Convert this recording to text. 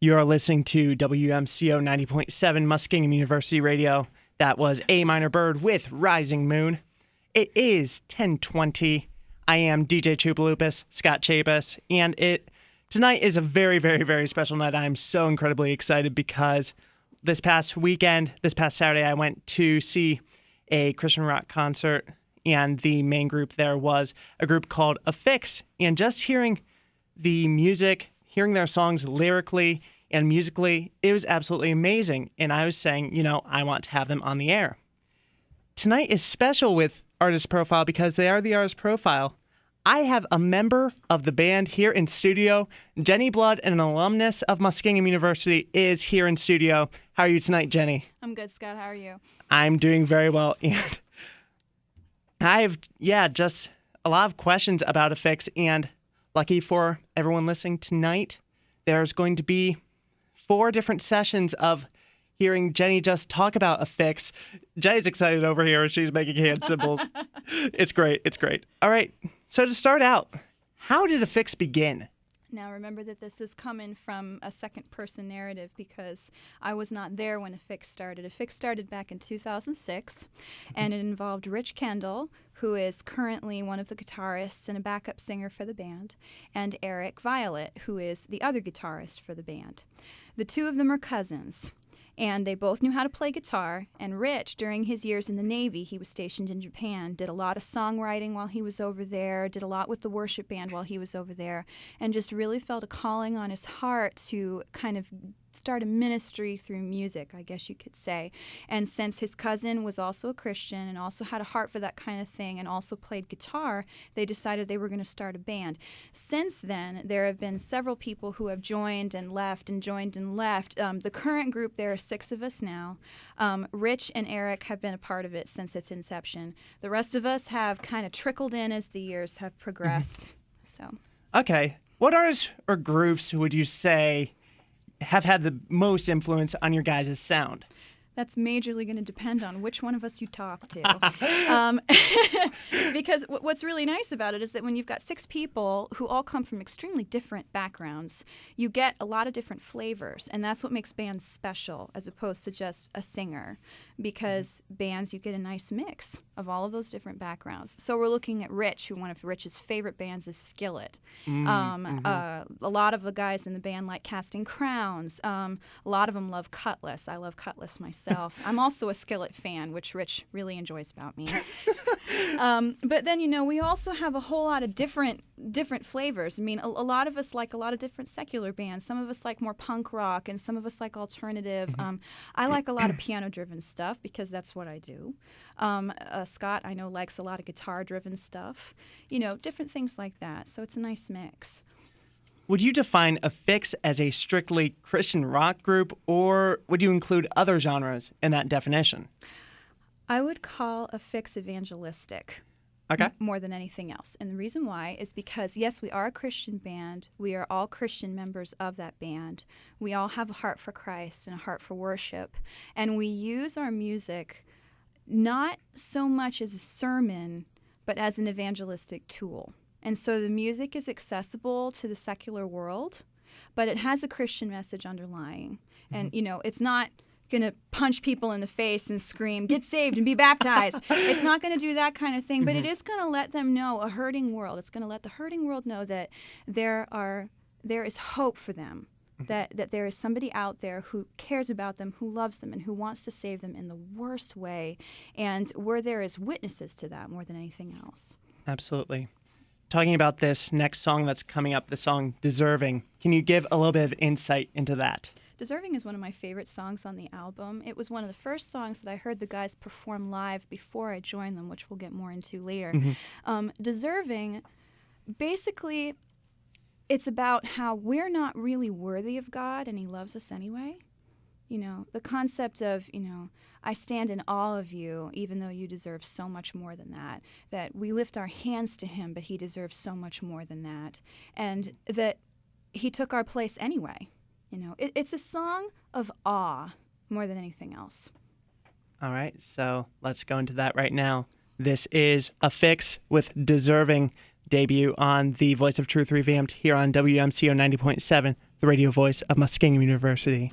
You are listening to WMCO 90.7 Muskingum University Radio. That was A Minor Bird with Rising Moon. It is 10:20. I am DJ Chupalupus, Scott Chapis, and tonight is a very, very, very special night. I'm so incredibly excited because this past Saturday, I went to see a Christian rock concert, and the main group there was a group called Affix. And just hearing the music, hearing their songs lyrically and musically, it was absolutely amazing. And I was saying, I want to have them on the air. Tonight is special with Artist Profile because they are the Artist Profile. I have a member of the band here in studio. Jennie Blood, an alumnus of Muskingum University, is here in studio. How are you tonight, Jennie? I'm good, Scott. How are you? I'm doing very well. And I have, just a lot of questions about Affix. And lucky for everyone listening tonight, there's going to be 4 different sessions of hearing Jennie just talk about Affix. Jennie's excited over here. She's making hand symbols. It's great. It's great. All right. So to start out, how did Affix begin? Now remember that this is coming from a second-person narrative because I was not there when Affix started. Affix started back in 2006, and it involved Rich Kendall, who is currently one of the guitarists and a backup singer for the band, and Eric Violet, who is the other guitarist for the band. The two of them are cousins. And they both knew how to play guitar, and Rich, during his years in the Navy, he was stationed in Japan, did a lot of songwriting while he was over there, did a lot with the worship band while he was over there, and just really felt a calling on his heart to kind of start a ministry through music, I guess you could say. And since his cousin was also a Christian and also had a heart for that kind of thing and also played guitar, they decided they were going to start a band. Since then, there have been several people who have joined and left and joined and left. The current group, there are 6 of us now. Rich and Eric have been a part of it since its inception. The rest of us have kind of trickled in as the years have progressed. So. Okay. What artists or groups would you say have had the most influence on your guys' sound? That's majorly going to depend on which one of us you talk to. Because what's really nice about it is that when you've got 6 people who all come from extremely different backgrounds, you get a lot of different flavors, and that's what makes bands special as opposed to just a singer. Because bands, you get a nice mix of all of those different backgrounds. So we're looking at Rich, who one of Rich's favorite bands is Skillet. A lot of the guys in the band like Casting Crowns. A lot of them love Cutlass. I love Cutlass myself. I'm also a Skillet fan, which Rich really enjoys about me. But then, we also have a whole lot of different flavors. I mean, a lot of us like a lot of different secular bands. Some of us like more punk rock, and some of us like alternative. I like a lot of piano-driven stuff because that's what I do. Scott, I know, likes a lot of guitar-driven stuff. Different things like that. So it's a nice mix. Would you define Affix as a strictly Christian rock group, or would you include other genres in that definition? I would call Affix evangelistic. Okay. More than anything else. And the reason why is because, yes, we are a Christian band. We are all Christian members of that band. We all have a heart for Christ and a heart for worship. And we use our music not so much as a sermon, but as an evangelistic tool. And so the music is accessible to the secular world, but it has a Christian message underlying. And, it's not going to punch people in the face and scream, get saved and be baptized. It's not going to do that kind of thing, but it is going to let them know, a hurting world. It's going to let the hurting world know that there is hope for them, that there is somebody out there who cares about them, who loves them, and who wants to save them in the worst way, and where there is witnesses to that more than anything else. Absolutely. Talking about this next song that's coming up, the song Deserving, can you give a little bit of insight into that? Deserving is one of my favorite songs on the album. It was one of the first songs that I heard the guys perform live before I joined them, which we'll get more into later. Deserving, basically, it's about how we're not really worthy of God and He loves us anyway. The concept of, I stand in awe of you, even though you deserve so much more than that we lift our hands to Him, but He deserves so much more than that, and that He took our place anyway. It's a song of awe more than anything else. All right, so let's go into that right now. This is Affix with Deserving, debut on the Voice of Truth Revamped here on WMCO 90.7 the radio voice of Muskingum University.